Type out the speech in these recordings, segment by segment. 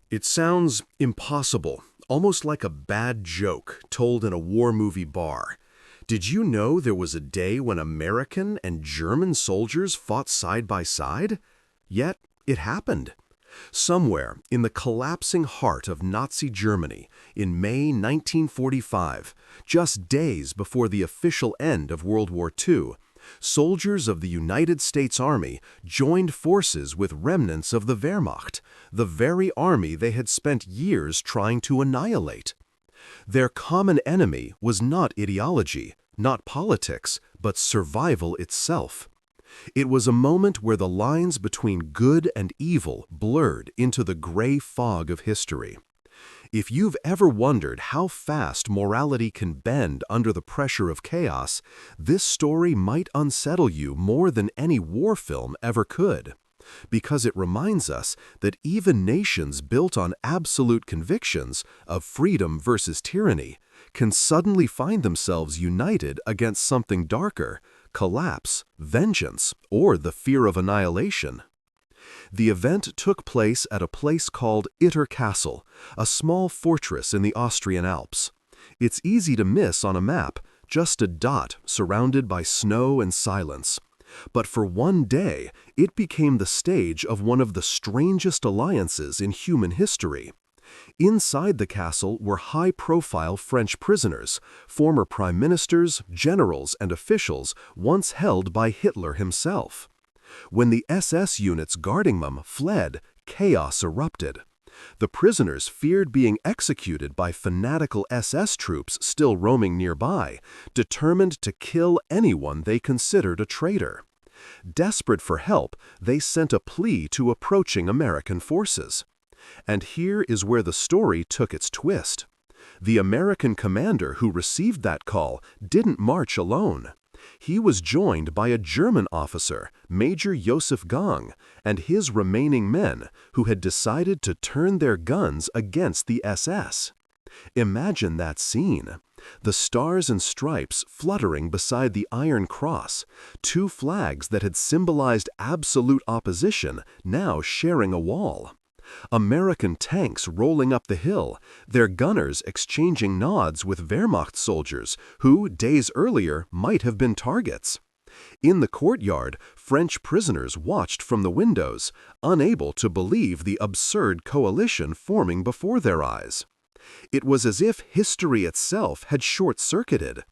It sounds impossible, almost like a bad joke told in a war movie bar. Did you know there was a day when American and German soldiers fought side by side? Yet, it happened. Somewhere in the collapsing heart of Nazi Germany in May 1945, just days before the official end of World War II, soldiers of the United States Army joined forces with remnants of the Wehrmacht, the very army they had spent years trying to annihilate. Their common enemy was not ideology, not politics, but survival itself. It was a moment where the lines between good and evil blurred into the gray fog of history. If you've ever wondered how fast morality can bend under the pressure of chaos, this story might unsettle you more than any war film ever could, because it reminds us that even nations built on absolute convictions of freedom versus tyranny can suddenly find themselves united against something darker: collapse, vengeance, or the fear of annihilation. The event took place at a place called Itter Castle, a small fortress in the Austrian Alps. It's easy to miss on a map, just a dot surrounded by snow and silence. But for one day, it became the stage of one of the strangest alliances in human history. Inside the castle were high-profile French prisoners, former prime ministers, generals, and officials once held by Hitler himself. When the SS units guarding them fled, chaos erupted. The prisoners feared being executed by fanatical SS troops still roaming nearby, determined to kill anyone they considered a traitor. Desperate for help, they sent a plea to approaching American forces. And here is where the story took its twist. The American commander who received that call didn't march alone. He was joined by a German officer, Major Joseph Gang, and his remaining men, who had decided to turn their guns against the SS. Imagine that scene. The stars and stripes fluttering beside the Iron Cross, two flags that had symbolized absolute opposition now sharing a wall. American tanks rolling up the hill, their gunners exchanging nods with Wehrmacht soldiers who, days earlier, might have been targets. In the courtyard, French prisoners watched from the windows, unable to believe the absurd coalition forming before their eyes. It was as if history itself had short-circuited.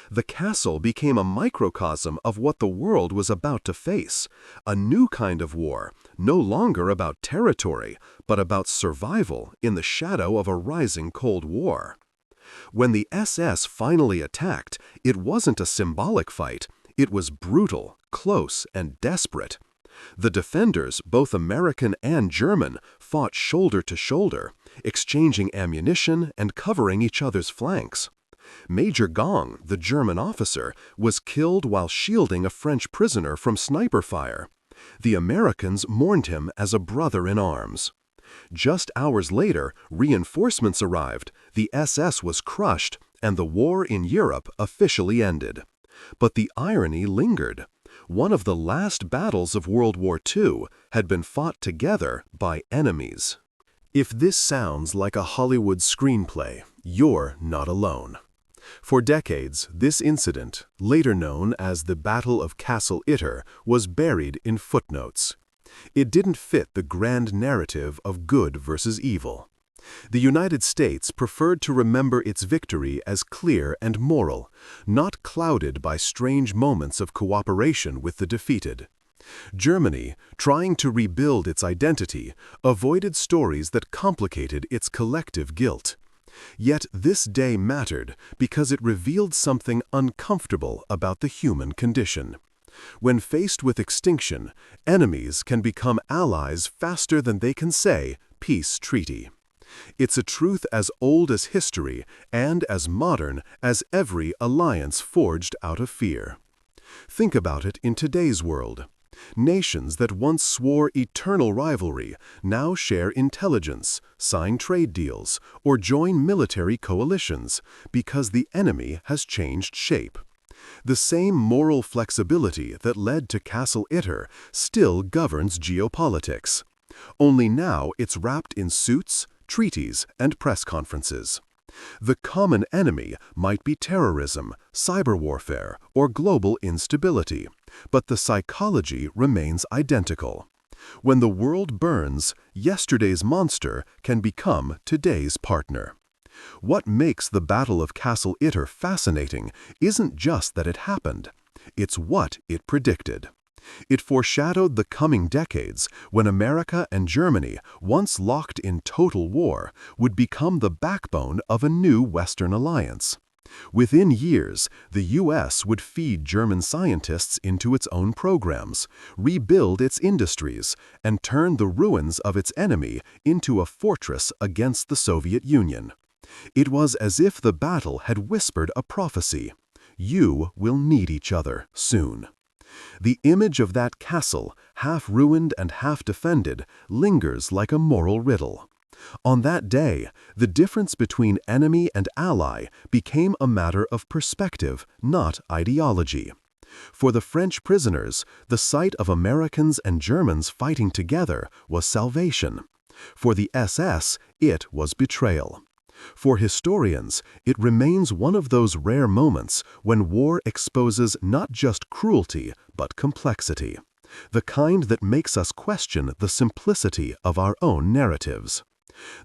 The castle became a microcosm of what the world was about to face, a new kind of war, no longer about territory, but about survival in the shadow of a rising Cold War. When the SS finally attacked, it wasn't a symbolic fight, it was brutal, close, and desperate. The defenders, both American and German, fought shoulder to shoulder, exchanging ammunition and covering each other's flanks. Major Gang, the German officer, was killed while shielding a French prisoner from sniper fire. The Americans mourned him as a brother in arms. Just hours later, reinforcements arrived, the SS was crushed, and the war in Europe officially ended. But the irony lingered. One of the last battles of World War II had been fought together by enemies. If this sounds like a Hollywood screenplay, you're not alone. For decades, this incident, later known as the Battle of Castle Itter, was buried in footnotes. It didn't fit the grand narrative of good versus evil. The United States preferred to remember its victory as clear and moral, not clouded by strange moments of cooperation with the defeated. Germany, trying to rebuild its identity, avoided stories that complicated its collective guilt. Yet this day mattered because it revealed something uncomfortable about the human condition. When faced with extinction, enemies can become allies faster than they can say, "Peace treaty." It's a truth as old as history and as modern as every alliance forged out of fear. Think about it in today's world. Nations that once swore eternal rivalry now share intelligence, sign trade deals, or join military coalitions because the enemy has changed shape. The same moral flexibility that led to Castle Itter still governs geopolitics. Only now it's wrapped in suits, treaties, and press conferences. The common enemy might be terrorism, cyber warfare, or global instability, but the psychology remains identical. When the world burns, yesterday's monster can become today's partner. What makes the Battle of Castle Itter fascinating isn't just that it happened, it's what it predicted. It foreshadowed the coming decades when America and Germany, once locked in total war, would become the backbone of a new Western alliance. Within years, the U.S. would feed German scientists into its own programs, rebuild its industries, and turn the ruins of its enemy into a fortress against the Soviet Union. It was as if the battle had whispered a prophecy: "You will need each other soon." The image of that castle, half ruined and half defended, lingers like a moral riddle. On that day, the difference between enemy and ally became a matter of perspective, not ideology. For the French prisoners, the sight of Americans and Germans fighting together was salvation. For the SS, it was betrayal. For historians, it remains one of those rare moments when war exposes not just cruelty, but complexity, the kind that makes us question the simplicity of our own narratives.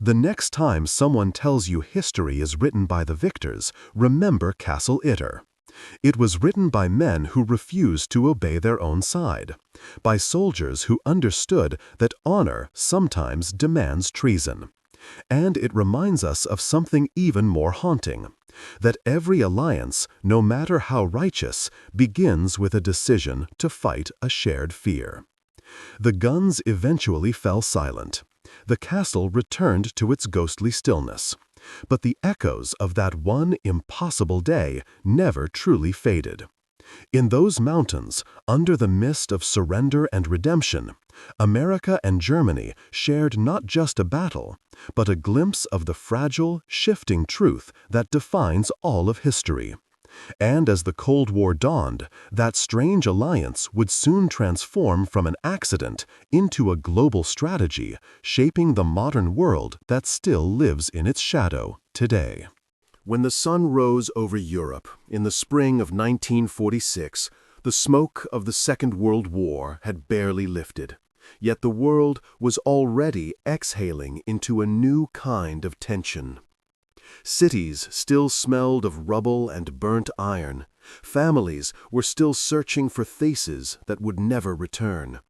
The next time someone tells you history is written by the victors, remember Castle Itter. It was written by men who refused to obey their own side, by soldiers who understood that honor sometimes demands treason. And it reminds us of something even more haunting, that every alliance, no matter how righteous, begins with a decision to fight a shared fear. The guns eventually fell silent. The castle returned to its ghostly stillness. But the echoes of that one impossible day never truly faded. In those mountains, under the mist of surrender and redemption, America and Germany shared not just a battle, but a glimpse of the fragile, shifting truth that defines all of history. And as the Cold War dawned, that strange alliance would soon transform from an accident into a global strategy, shaping the modern world that still lives in its shadow today. When the sun rose over Europe in the spring of 1946, the smoke of the Second World War had barely lifted. Yet the world was already exhaling into a new kind of tension. Cities still smelled of rubble and burnt iron. Families were still searching for faces that would never return.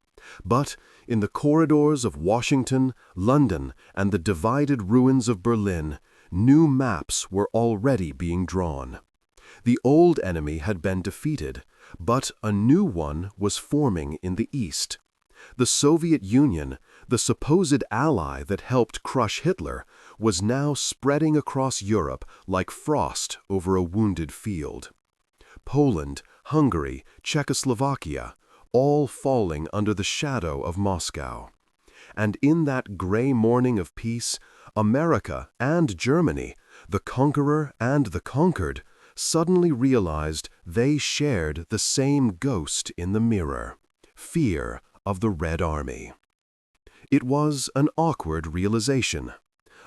But in the corridors of Washington, London, and the divided ruins of Berlin, new maps were already being drawn. The old enemy had been defeated, but a new one was forming in the east. The Soviet Union, the supposed ally that helped crush Hitler, was now spreading across Europe like frost over a wounded field. Poland, Hungary, Czechoslovakia, all falling under the shadow of Moscow. And in that gray morning of peace, America and Germany, the conqueror and the conquered, suddenly realized they shared the same ghost in the mirror: fear of the Red Army. It was an awkward realization.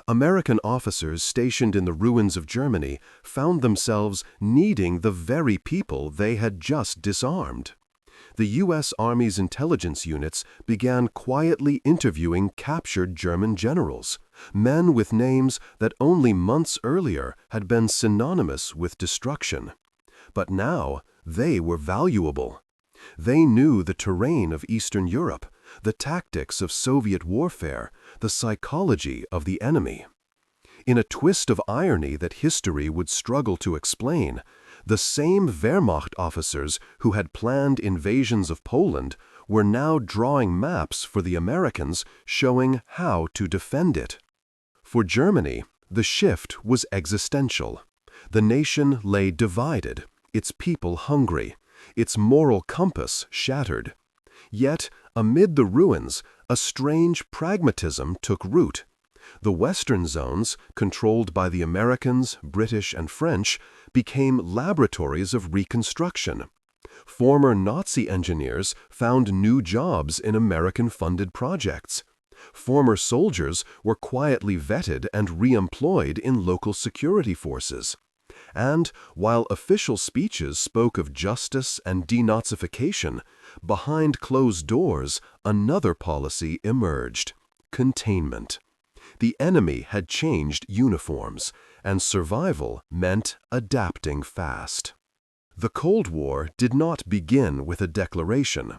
American officers stationed in the ruins of Germany found themselves needing the very people they had just disarmed. The U.S. Army's intelligence units began quietly interviewing captured German generals, men with names that only months earlier had been synonymous with destruction. But now they were valuable. They knew the terrain of Eastern Europe, the tactics of Soviet warfare, the psychology of the enemy. In a twist of irony that history would struggle to explain, the same Wehrmacht officers who had planned invasions of Poland were now drawing maps for the Americans showing how to defend it. For Germany, the shift was existential. The nation lay divided, its people hungry, its moral compass shattered. Yet, amid the ruins, a strange pragmatism took root. The western zones, controlled by the Americans, British, and French, became laboratories of reconstruction. Former Nazi engineers found new jobs in American-funded projects. Former soldiers were quietly vetted and re-employed in local security forces. And while official speeches spoke of justice and denazification, behind closed doors, another policy emerged: containment. The enemy had changed uniforms, and survival meant adapting fast. The Cold War did not begin with a declaration.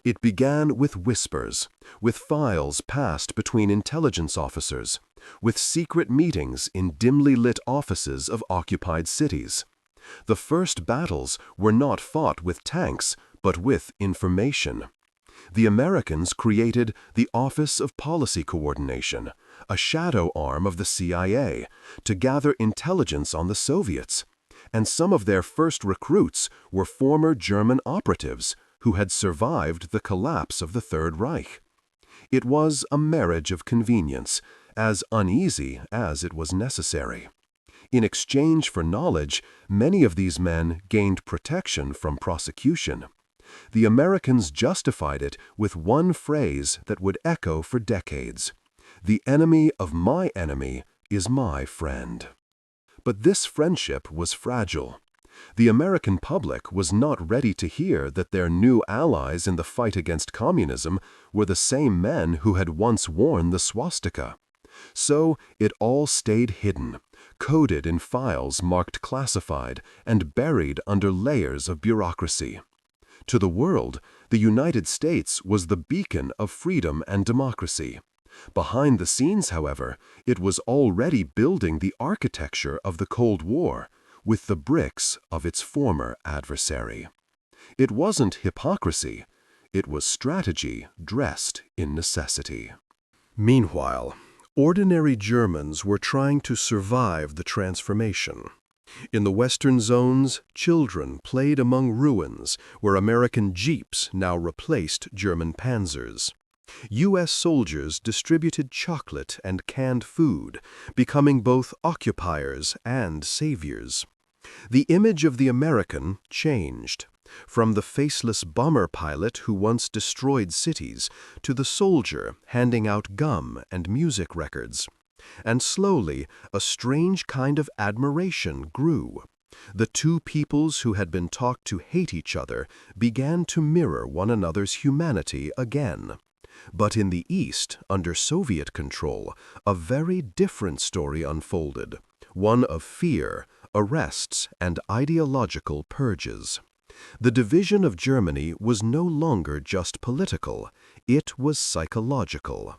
It began with whispers, with files passed between intelligence officers, with secret meetings in dimly lit offices of occupied cities. The first battles were not fought with tanks, but with information. The Americans created the Office of Policy Coordination, a shadow arm of the CIA, to gather intelligence on the Soviets. And some of their first recruits were former German operatives who had survived the collapse of the Third Reich. It was a marriage of convenience, as uneasy as it was necessary. In exchange for knowledge, many of these men gained protection from prosecution. The Americans justified it with one phrase that would echo for decades: "The enemy of my enemy is my friend." But this friendship was fragile. The American public was not ready to hear that their new allies in the fight against communism were the same men who had once worn the swastika. So it all stayed hidden, coded in files marked classified and buried under layers of bureaucracy. To the world, the United States was the beacon of freedom and democracy. Behind the scenes, however, it was already building the architecture of the Cold War, with the bricks of its former adversary. It wasn't hypocrisy, it was strategy dressed in necessity. Meanwhile, ordinary Germans were trying to survive the transformation. In the western zones, children played among ruins where American jeeps now replaced German panzers. U.S. soldiers distributed chocolate and canned food, becoming both occupiers and saviors. The image of the American changed, from the faceless bomber pilot who once destroyed cities to the soldier handing out gum and music records. And slowly, a strange kind of admiration grew. The two peoples who had been taught to hate each other began to mirror one another's humanity again. But in the East, under Soviet control, a very different story unfolded, one of fear, arrests, and ideological purges. The division of Germany was no longer just political, it was psychological.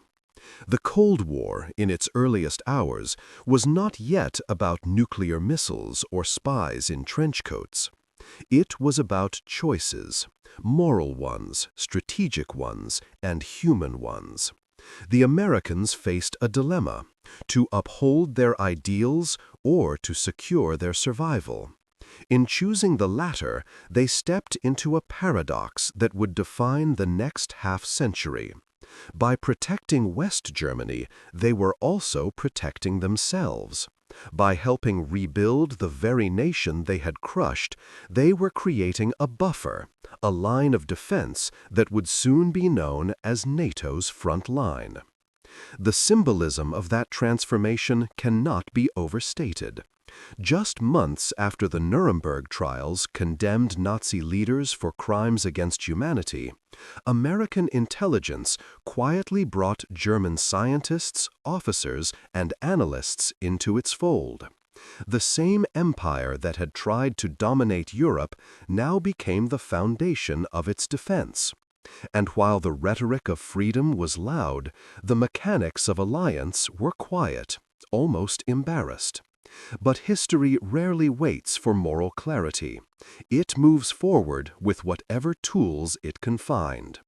The Cold War, in its earliest hours, was not yet about nuclear missiles or spies in trench coats. It was about choices, moral ones, strategic ones, and human ones. The Americans faced a dilemma: to uphold their ideals or to secure their survival. In choosing the latter, they stepped into a paradox that would define the next half-century. By protecting West Germany, they were also protecting themselves. By helping rebuild the very nation they had crushed, they were creating a buffer, a line of defense that would soon be known as NATO's front line. The symbolism of that transformation cannot be overstated. Just months after the Nuremberg trials condemned Nazi leaders for crimes against humanity, American intelligence quietly brought German scientists, officers, and analysts into its fold. The same empire that had tried to dominate Europe now became the foundation of its defense. And while the rhetoric of freedom was loud, the mechanics of alliance were quiet, almost embarrassed. But history rarely waits for moral clarity. It moves forward with whatever tools it can find.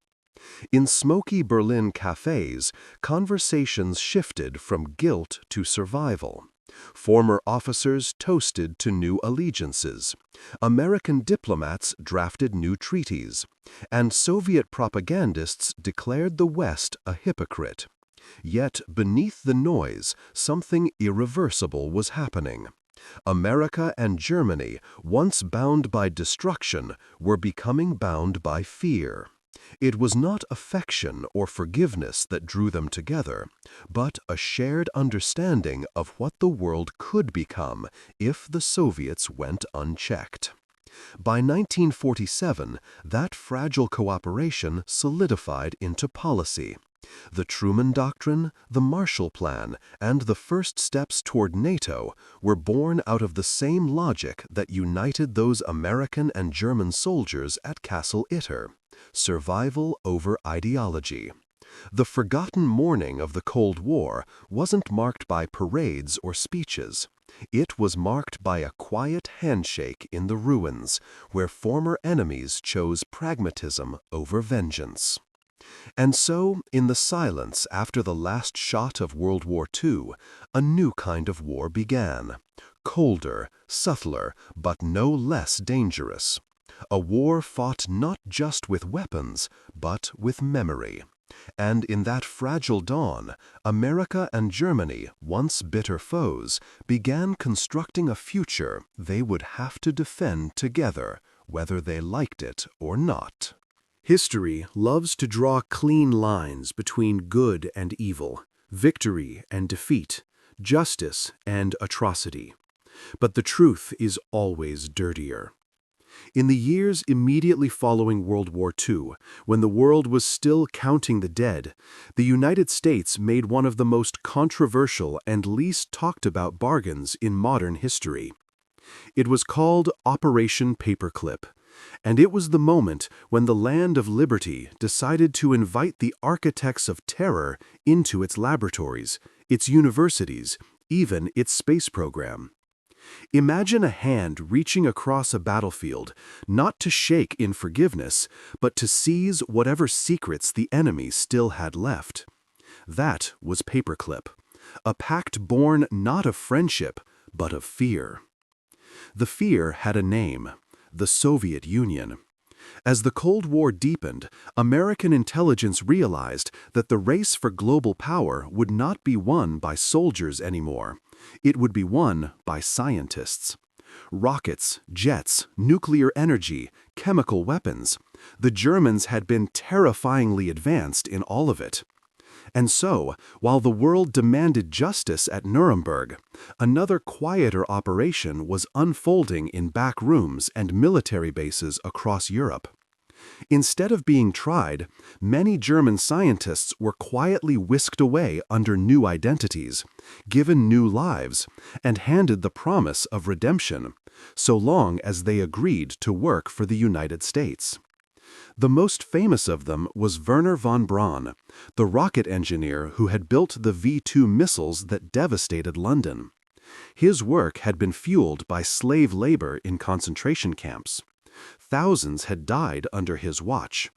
In smoky Berlin cafes, conversations shifted from guilt to survival. Former officers toasted to new allegiances. American diplomats drafted new treaties. And Soviet propagandists declared the West a hypocrite. Yet beneath the noise, something irreversible was happening. America and Germany, once bound by destruction, were becoming bound by fear. It was not affection or forgiveness that drew them together, but a shared understanding of what the world could become if the Soviets went unchecked. By 1947, that fragile cooperation solidified into policy. The Truman Doctrine, the Marshall Plan, and the first steps toward NATO were born out of the same logic that united those American and German soldiers at Castle Itter: survival over ideology. The forgotten morning of the Cold War wasn't marked by parades or speeches. It was marked by a quiet handshake in the ruins, where former enemies chose pragmatism over vengeance. And so, in the silence after the last shot of World War II, a new kind of war began. Colder, subtler, but no less dangerous. A war fought not just with weapons, but with memory. And in that fragile dawn, America and Germany, once bitter foes, began constructing a future they would have to defend together, whether they liked it or not. History loves to draw clean lines between good and evil, victory and defeat, justice and atrocity. But the truth is always dirtier. In the years immediately following World War II, when the world was still counting the dead, the United States made one of the most controversial and least talked about bargains in modern history. It was called Operation Paperclip. And it was the moment when the land of liberty decided to invite the architects of terror into its laboratories, its universities, even its space program. Imagine a hand reaching across a battlefield, not to shake in forgiveness, but to seize whatever secrets the enemy still had left. That was Paperclip, a pact born not of friendship, but of fear. The fear had a name: the Soviet Union. As the Cold War deepened, American intelligence realized that the race for global power would not be won by soldiers anymore. It would be won by scientists. Rockets, jets, nuclear energy, chemical weapons. The Germans had been terrifyingly advanced in all of it. And so, while the world demanded justice at Nuremberg, another quieter operation was unfolding in back rooms and military bases across Europe. Instead of being tried, many German scientists were quietly whisked away under new identities, given new lives, and handed the promise of redemption, so long as they agreed to work for the United States. The most famous of them was Wernher von Braun, the rocket engineer who had built the V-2 missiles that devastated London. His work had been fueled by slave labor in concentration camps. Thousands had died under his watch.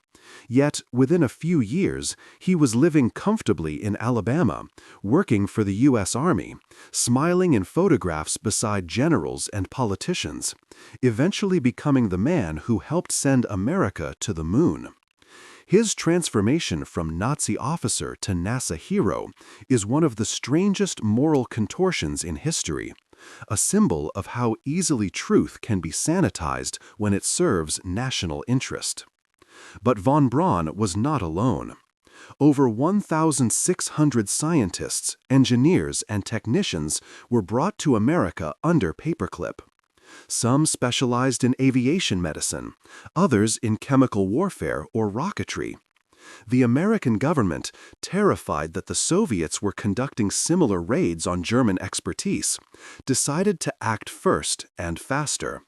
Yet, within a few years, he was living comfortably in Alabama, working for the U.S. Army, smiling in photographs beside generals and politicians, eventually becoming the man who helped send America to the moon. His transformation from Nazi officer to NASA hero is one of the strangest moral contortions in history, a symbol of how easily truth can be sanitized when it serves national interest. But von Braun was not alone. Over 1,600 scientists, engineers, and technicians were brought to America under Paperclip. Some specialized in aviation medicine, others in chemical warfare or rocketry. The American government, terrified that the Soviets were conducting similar raids on German expertise, decided to act first and faster.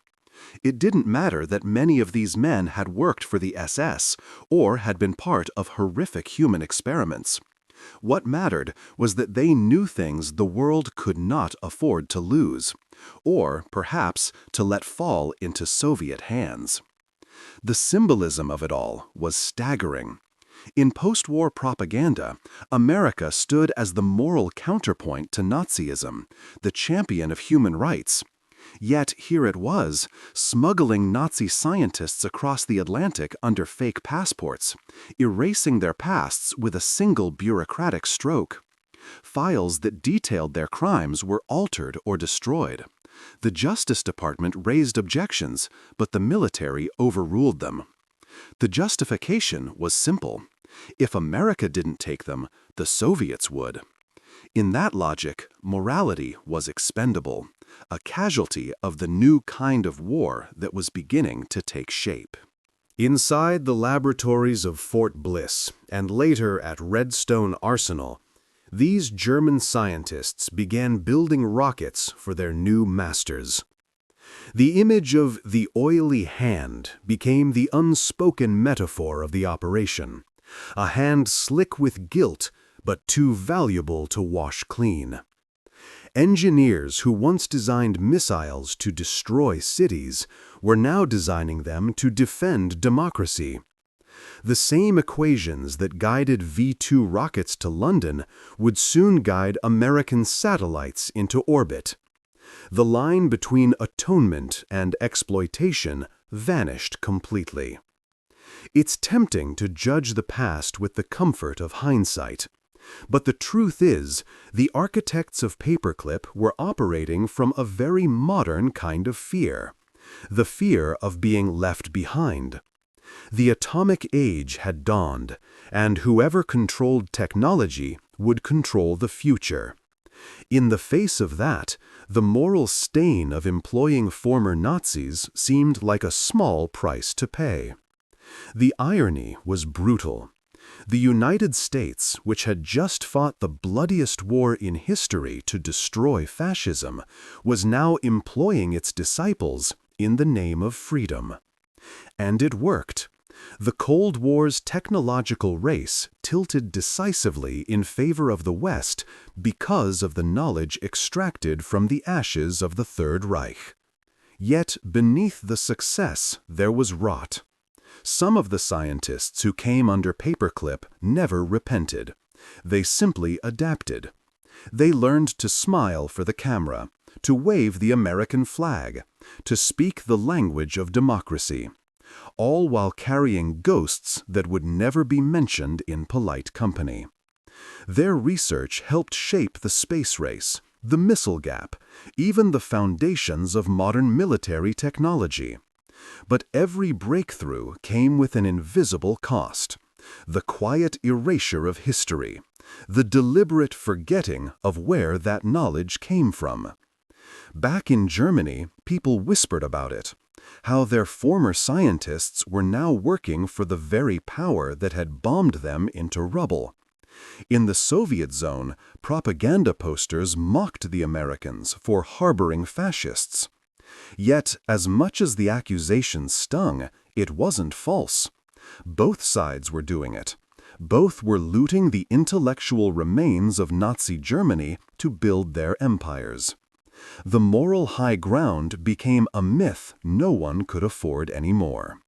It didn't matter that many of these men had worked for the SS or had been part of horrific human experiments. What mattered was that they knew things the world could not afford to lose, or perhaps to let fall into Soviet hands. The symbolism of it all was staggering. In post-war propaganda, America stood as the moral counterpoint to Nazism, the champion of human rights. Yet here it was, smuggling Nazi scientists across the Atlantic under fake passports, erasing their pasts with a single bureaucratic stroke. Files that detailed their crimes were altered or destroyed. The Justice Department raised objections, but the military overruled them. The justification was simple. If America didn't take them, the Soviets would. In that logic, morality was expendable, a casualty of the new kind of war that was beginning to take shape. Inside the laboratories of Fort Bliss, and later at Redstone Arsenal, these German scientists began building rockets for their new masters. The image of the oily hand became the unspoken metaphor of the operation, a hand slick with guilt but too valuable to wash clean. Engineers who once designed missiles to destroy cities were now designing them to defend democracy. The same equations that guided V-2 rockets to London would soon guide American satellites into orbit. The line between atonement and exploitation vanished completely. It's tempting to judge the past with the comfort of hindsight. But the truth is, the architects of Paperclip were operating from a very modern kind of fear, the fear of being left behind. The atomic age had dawned, and whoever controlled technology would control the future. In the face of that, the moral stain of employing former Nazis seemed like a small price to pay. The irony was brutal. The United States, which had just fought the bloodiest war in history to destroy fascism, was now employing its disciples in the name of freedom. And it worked. The Cold War's technological race tilted decisively in favor of the West because of the knowledge extracted from the ashes of the Third Reich. Yet beneath the success there was rot. Some of the scientists who came under Paperclip never repented. They simply adapted. They learned to smile for the camera, to wave the American flag, to speak the language of democracy, all while carrying ghosts that would never be mentioned in polite company. Their research helped shape the space race, the missile gap, even the foundations of modern military technology. But every breakthrough came with an invisible cost, the quiet erasure of history, the deliberate forgetting of where that knowledge came from. Back in Germany, people whispered about it, how their former scientists were now working for the very power that had bombed them into rubble. In the Soviet zone, propaganda posters mocked the Americans for harboring fascists. Yet, as much as the accusations stung, it wasn't false. Both sides were doing it. Both were looting the intellectual remains of Nazi Germany to build their empires. The moral high ground became a myth no one could afford anymore.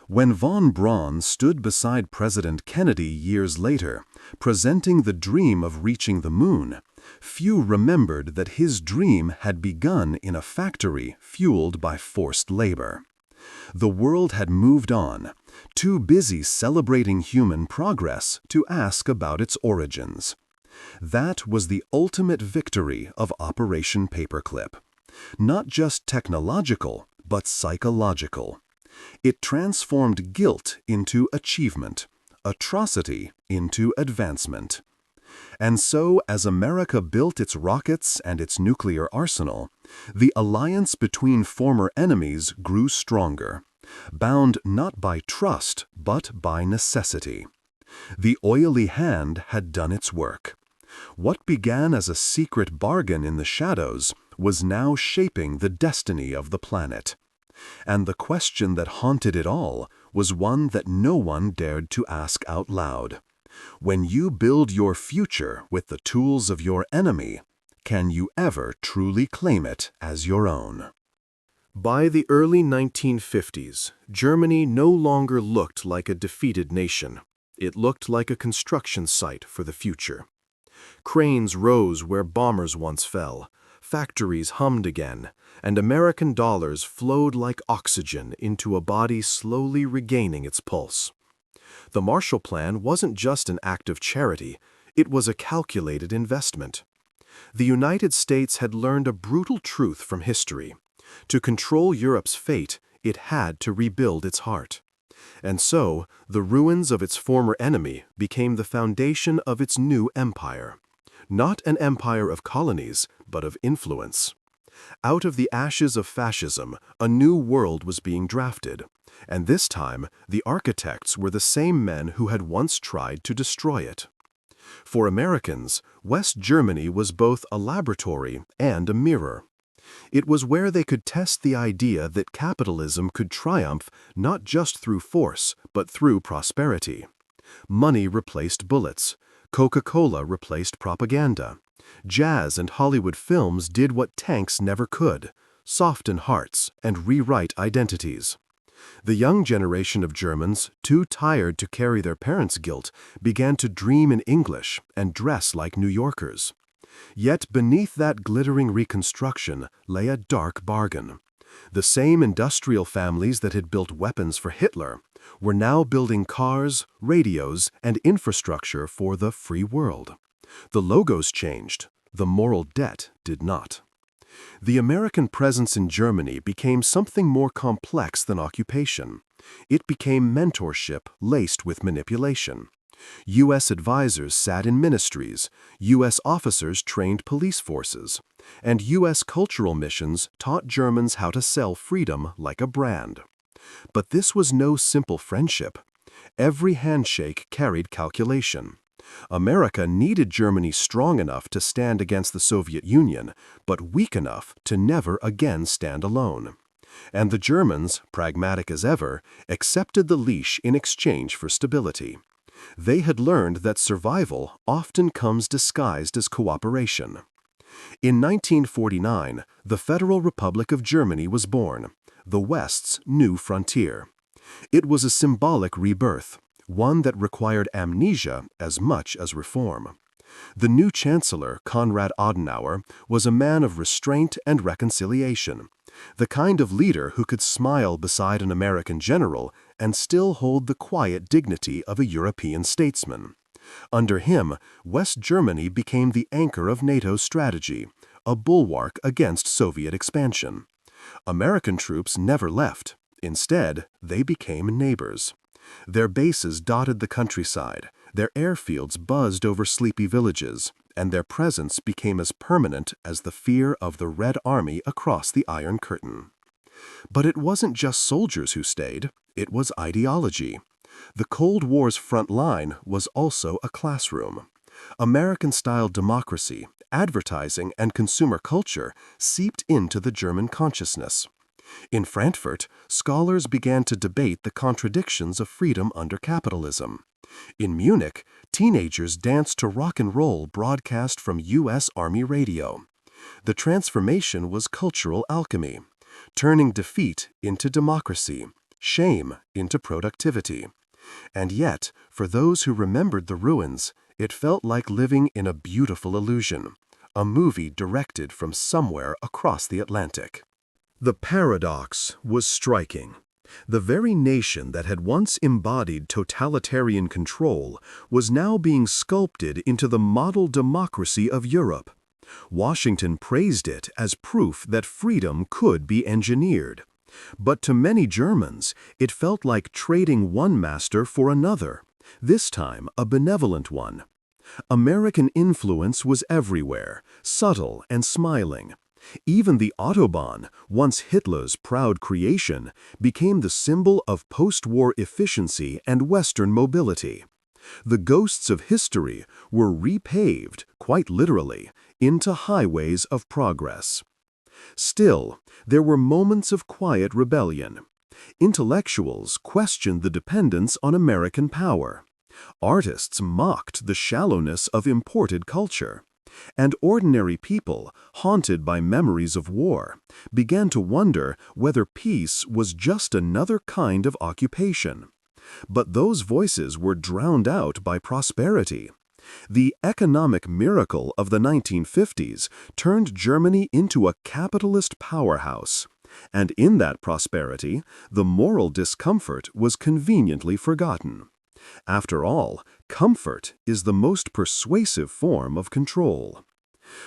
When von Braun stood beside President Kennedy years later, presenting the dream of reaching the moon, few remembered that his dream had begun in a factory fueled by forced labor. The world had moved on, too busy celebrating human progress to ask about its origins. That was the ultimate victory of Operation Paperclip. Not just technological, but psychological. It transformed guilt into achievement, atrocity into advancement. And so, as America built its rockets and its nuclear arsenal, the alliance between former enemies grew stronger, bound not by trust but by necessity. The oily hand had done its work. What began as a secret bargain in the shadows was now shaping the destiny of the planet. And the question that haunted it all was one that no one dared to ask out loud. When you build your future with the tools of your enemy, can you ever truly claim it as your own? By the early 1950s, Germany no longer looked like a defeated nation. It looked like a construction site for the future. Cranes rose where bombers once fell, factories hummed again, and American dollars flowed like oxygen into a body slowly regaining its pulse. The Marshall Plan wasn't just an act of charity, it was a calculated investment. The United States had learned a brutal truth from history. To control Europe's fate, it had to rebuild its heart. And so, the ruins of its former enemy became the foundation of its new empire. Not an empire of colonies, but of influence. Out of the ashes of fascism, a new world was being drafted. And this time, the architects were the same men who had once tried to destroy it. For Americans, West Germany was both a laboratory and a mirror. It was where they could test the idea that capitalism could triumph not just through force, but through prosperity. Money replaced bullets. Coca-Cola replaced propaganda. Jazz and Hollywood films did what tanks never could: soften hearts and rewrite identities. The young generation of Germans, too tired to carry their parents' guilt, began to dream in English and dress like New Yorkers. Yet beneath that glittering reconstruction lay a dark bargain. The same industrial families that had built weapons for Hitler were now building cars, radios, and infrastructure for the free world. The logos changed, the moral debt did not. The American presence in Germany became something more complex than occupation. It became mentorship laced with manipulation. U.S. advisors sat in ministries, U.S. officers trained police forces, and U.S. cultural missions taught Germans how to sell freedom like a brand. But this was no simple friendship. Every handshake carried calculation. America needed Germany strong enough to stand against the Soviet Union, but weak enough to never again stand alone. And the Germans, pragmatic as ever, accepted the leash in exchange for stability. They had learned that survival often comes disguised as cooperation. In 1949, the Federal Republic of Germany was born, the West's new frontier. It was a symbolic rebirth, one that required amnesia as much as reform. The new chancellor, Konrad Adenauer, was a man of restraint and reconciliation, the kind of leader who could smile beside an American general and still hold the quiet dignity of a European statesman. Under him, West Germany became the anchor of NATO's strategy, a bulwark against Soviet expansion. American troops never left. Instead, they became neighbors. Their bases dotted the countryside, their airfields buzzed over sleepy villages, and their presence became as permanent as the fear of the Red Army across the Iron Curtain. But it wasn't just soldiers who stayed, it was ideology. The Cold War's front line was also a classroom. American-style democracy, advertising, and consumer culture seeped into the German consciousness. In Frankfurt, scholars began to debate the contradictions of freedom under capitalism. In Munich, teenagers danced to rock and roll broadcast from U.S. Army radio. The transformation was cultural alchemy, turning defeat into democracy, shame into productivity. And yet, for those who remembered the ruins, it felt like living in a beautiful illusion, a movie directed from somewhere across the Atlantic. The paradox was striking. The very nation that had once embodied totalitarian control was now being sculpted into the model democracy of Europe. Washington praised it as proof that freedom could be engineered. But to many Germans, it felt like trading one master for another, this time a benevolent one. American influence was everywhere, subtle and smiling. Even the Autobahn, once Hitler's proud creation, became the symbol of post-war efficiency and Western mobility. The ghosts of history were repaved, quite literally, into highways of progress. Still, there were moments of quiet rebellion. Intellectuals questioned the dependence on American power. Artists mocked the shallowness of imported culture. And ordinary people, haunted by memories of war, began to wonder whether peace was just another kind of occupation. But those voices were drowned out by prosperity. The economic miracle of the 1950s turned Germany into a capitalist powerhouse. And in that prosperity, the moral discomfort was conveniently forgotten. After all, comfort is the most persuasive form of control.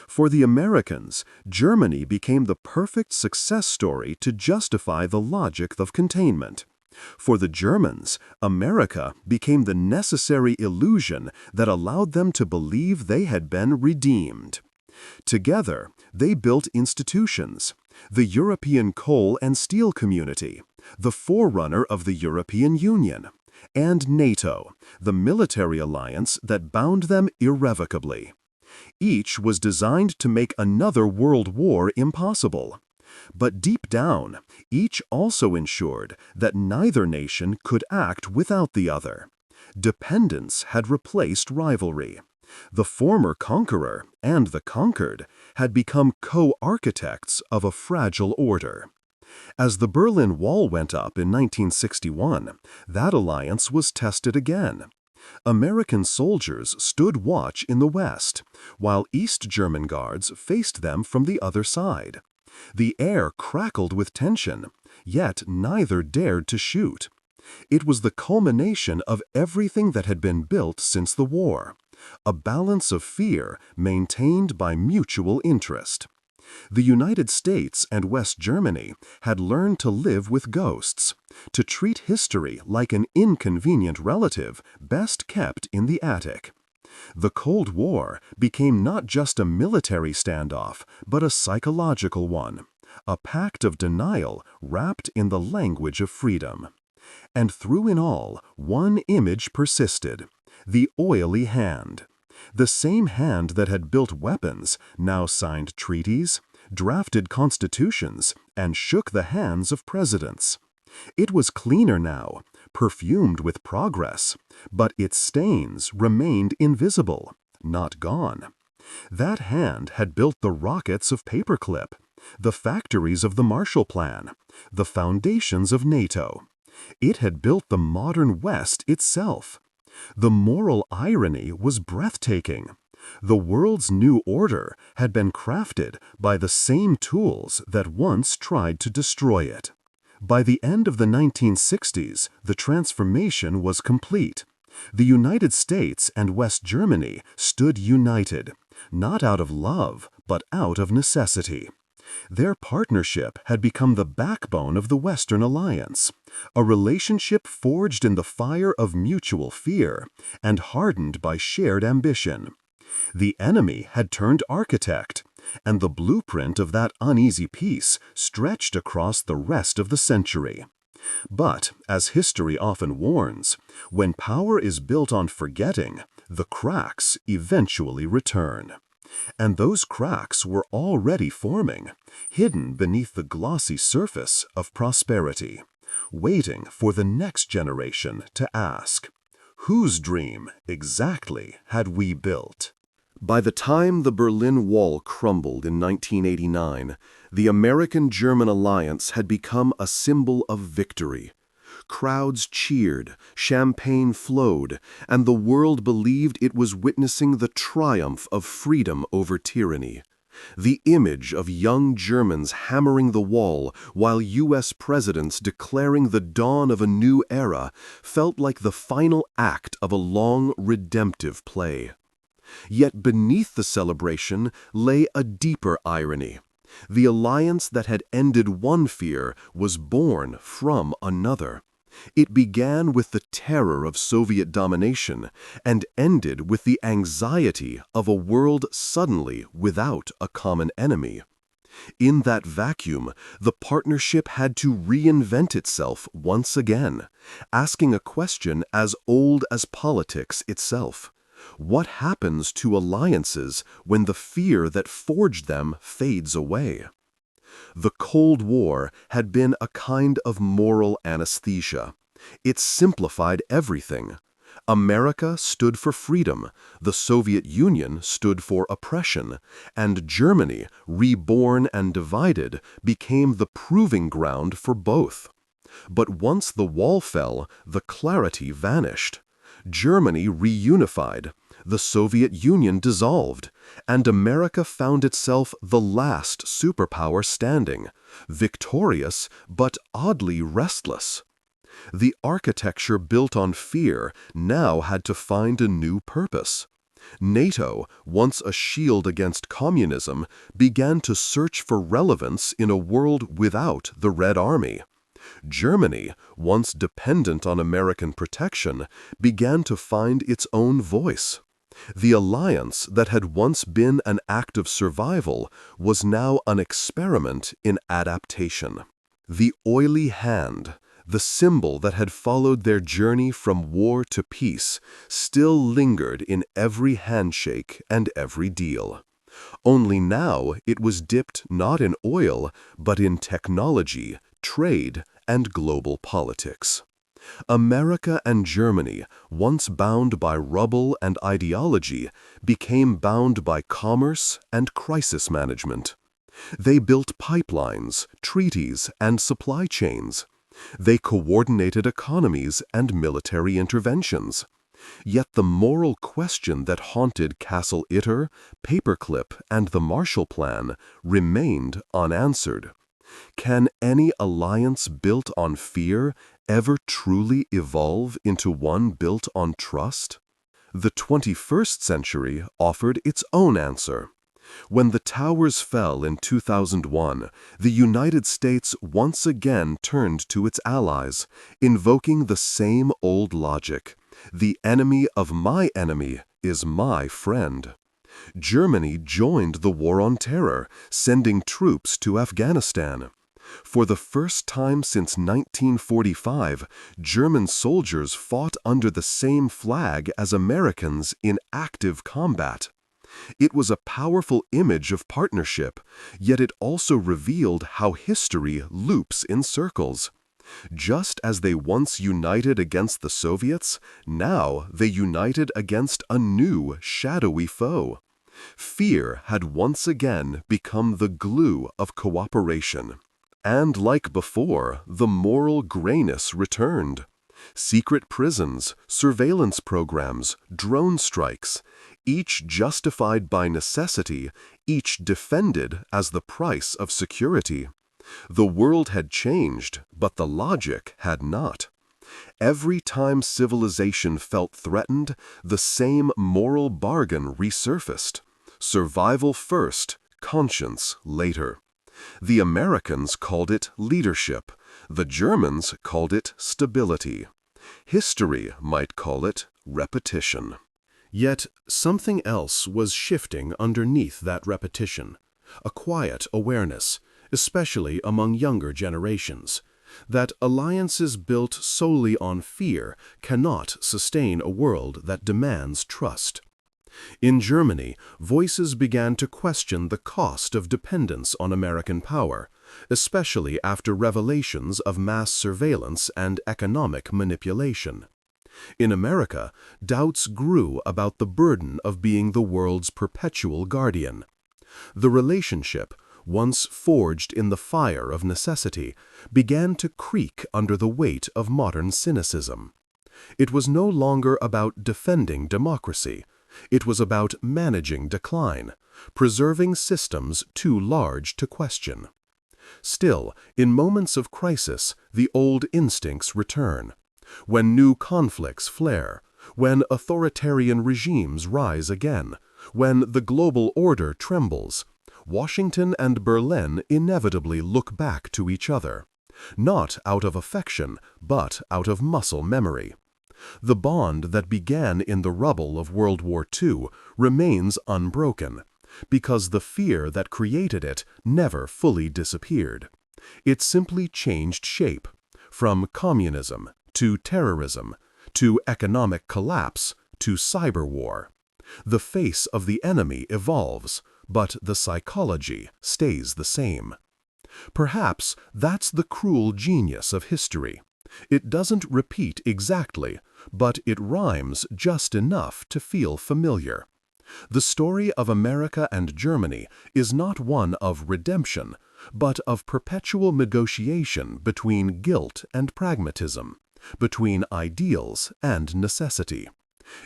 For the Americans, Germany became the perfect success story to justify the logic of containment. For the Germans, America became the necessary illusion that allowed them to believe they had been redeemed. Together, they built institutions: the European Coal and Steel Community, the forerunner of the European Union, and NATO, the military alliance that bound them irrevocably. Each was designed to make another world war impossible. But deep down, each also ensured that neither nation could act without the other. Dependence had replaced rivalry. The former conqueror and the conquered had become co-architects of a fragile order. As the Berlin Wall went up in 1961, that alliance was tested again. American soldiers stood watch in the west, while East German guards faced them from the other side. The air crackled with tension, yet neither dared to shoot. It was the culmination of everything that had been built since the war, a balance of fear maintained by mutual interest. The United States and West Germany had learned to live with ghosts, to treat history like an inconvenient relative best kept in the attic. The Cold War became not just a military standoff, but a psychological one, a pact of denial wrapped in the language of freedom. And through it all, one image persisted: the oily hand. The same hand that had built weapons now signed treaties, drafted constitutions, and shook the hands of presidents. It was cleaner now, perfumed with progress, but its stains remained invisible, not gone. That hand had built the rockets of Paperclip, the factories of the Marshall Plan, the foundations of NATO. It had built the modern West itself. The moral irony was breathtaking. The world's new order had been crafted by the same tools that once tried to destroy it. By the end of the 1960s, the transformation was complete. The United States and West Germany stood united, not out of love, but out of necessity. Their partnership had become the backbone of the Western Alliance, a relationship forged in the fire of mutual fear and hardened by shared ambition. The enemy had turned architect, and the blueprint of that uneasy peace stretched across the rest of the century. But, as history often warns, when power is built on forgetting, the cracks eventually return. And those cracks were already forming, hidden beneath the glossy surface of prosperity, waiting for the next generation to ask, whose dream exactly had we built? By the time the Berlin Wall crumbled in 1989, the American-German alliance had become a symbol of victory. Crowds cheered, champagne flowed, and the world believed it was witnessing the triumph of freedom over tyranny. The image of young Germans hammering the wall while U.S. presidents declaring the dawn of a new era felt like the final act of a long, redemptive play. Yet beneath the celebration lay a deeper irony. The alliance that had ended one fear was born from another. It began with the terror of Soviet domination and ended with the anxiety of a world suddenly without a common enemy. In that vacuum, the partnership had to reinvent itself once again, asking a question as old as politics itself. What happens to alliances when the fear that forged them fades away? The Cold War had been a kind of moral anesthesia. It simplified everything. America stood for freedom, the Soviet Union stood for oppression, and Germany, reborn and divided, became the proving ground for both. But once the wall fell, the clarity vanished. Germany reunified, the Soviet Union dissolved, and America found itself the last superpower standing, victorious but oddly restless. The architecture built on fear now had to find a new purpose. NATO, once a shield against communism, began to search for relevance in a world without the Red Army. Germany, once dependent on American protection, began to find its own voice. The alliance that had once been an act of survival was now an experiment in adaptation. The oily hand, the symbol that had followed their journey from war to peace, still lingered in every handshake and every deal. Only now it was dipped not in oil, but in technology, trade, and global politics. America and Germany, once bound by rubble and ideology, became bound by commerce and crisis management. They built pipelines, treaties, and supply chains. They coordinated economies and military interventions. Yet the moral question that haunted Castle Itter, Paperclip, and the Marshall Plan remained unanswered. Can any alliance built on fear ever truly evolve into one built on trust? The 21st century offered its own answer. When the towers fell in 2001, the United States once again turned to its allies, invoking the same old logic: the enemy of my enemy is my friend. Germany joined the War on Terror, sending troops to Afghanistan. For the first time since 1945, German soldiers fought under the same flag as Americans in active combat. It was a powerful image of partnership, yet it also revealed how history loops in circles. Just as they once united against the Soviets, now they united against a new, shadowy foe. Fear had once again become the glue of cooperation. And like before, the moral grayness returned. Secret prisons, surveillance programs, drone strikes, each justified by necessity, each defended as the price of security. The world had changed, but the logic had not. Every time civilization felt threatened, the same moral bargain resurfaced. Survival first, conscience later. The Americans called it leadership. The Germans called it stability. History might call it repetition. Yet something else was shifting underneath that repetition. A quiet awareness, especially among younger generations, that alliances built solely on fear cannot sustain a world that demands trust. In Germany, voices began to question the cost of dependence on American power, especially after revelations of mass surveillance and economic manipulation. In America, doubts grew about the burden of being the world's perpetual guardian. The relationship, once forged in the fire of necessity, began to creak under the weight of modern cynicism. It was no longer about defending democracy. It was about managing decline, preserving systems too large to question. Still, in moments of crisis, the old instincts return. When new conflicts flare, when authoritarian regimes rise again, when the global order trembles, Washington and Berlin inevitably look back to each other, not out of affection, but out of muscle memory. The bond that began in the rubble of World War II remains unbroken, because the fear that created it never fully disappeared. It simply changed shape, from communism to terrorism, to economic collapse, to cyber war. The face of the enemy evolves, but the psychology stays the same. Perhaps that's the cruel genius of history. It doesn't repeat exactly, but it rhymes just enough to feel familiar. The story of America and Germany is not one of redemption, but of perpetual negotiation between guilt and pragmatism, between ideals and necessity.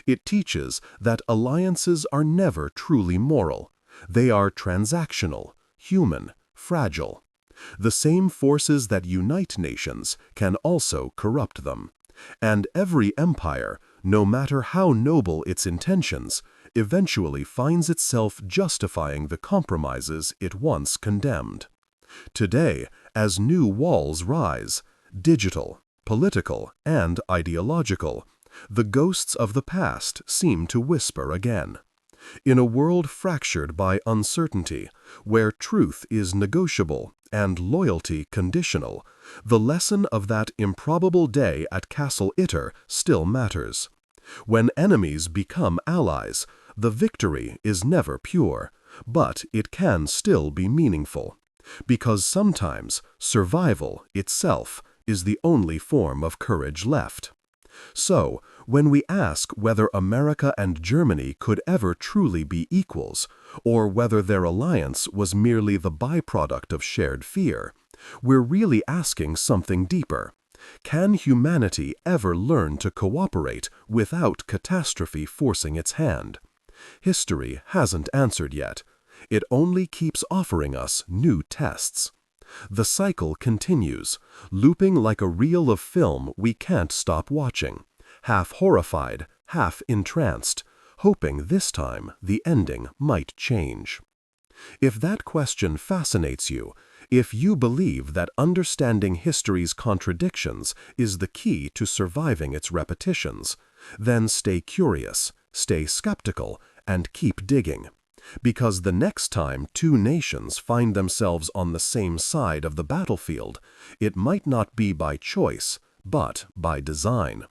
It teaches that alliances are never truly moral. They are transactional, human, fragile. The same forces that unite nations can also corrupt them. And every empire, no matter how noble its intentions, eventually finds itself justifying the compromises it once condemned. Today, as new walls rise, Digital, political, and ideological, the ghosts of the past seem to whisper again. In a world fractured by uncertainty, where truth is negotiable and loyalty conditional, the lesson of that improbable day at Castle Itter still matters. When enemies become allies, the victory is never pure, but it can still be meaningful. Because sometimes survival itself is the only form of courage left. So, when we ask whether America and Germany could ever truly be equals, or whether their alliance was merely the byproduct of shared fear, we're really asking something deeper. Can humanity ever learn to cooperate without catastrophe forcing its hand? History hasn't answered yet. It only keeps offering us new tests. The cycle continues, looping like a reel of film we can't stop watching, half horrified, half entranced, hoping this time the ending might change. If that question fascinates you, if you believe that understanding history's contradictions is the key to surviving its repetitions, then stay curious, stay skeptical, and keep digging. Because the next time two nations find themselves on the same side of the battlefield, it might not be by choice, but by design.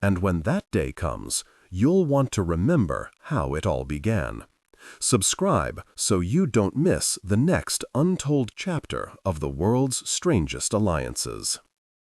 And when that day comes, you'll want to remember how it all began. Subscribe so you don't miss the next untold chapter of the world's strangest alliances.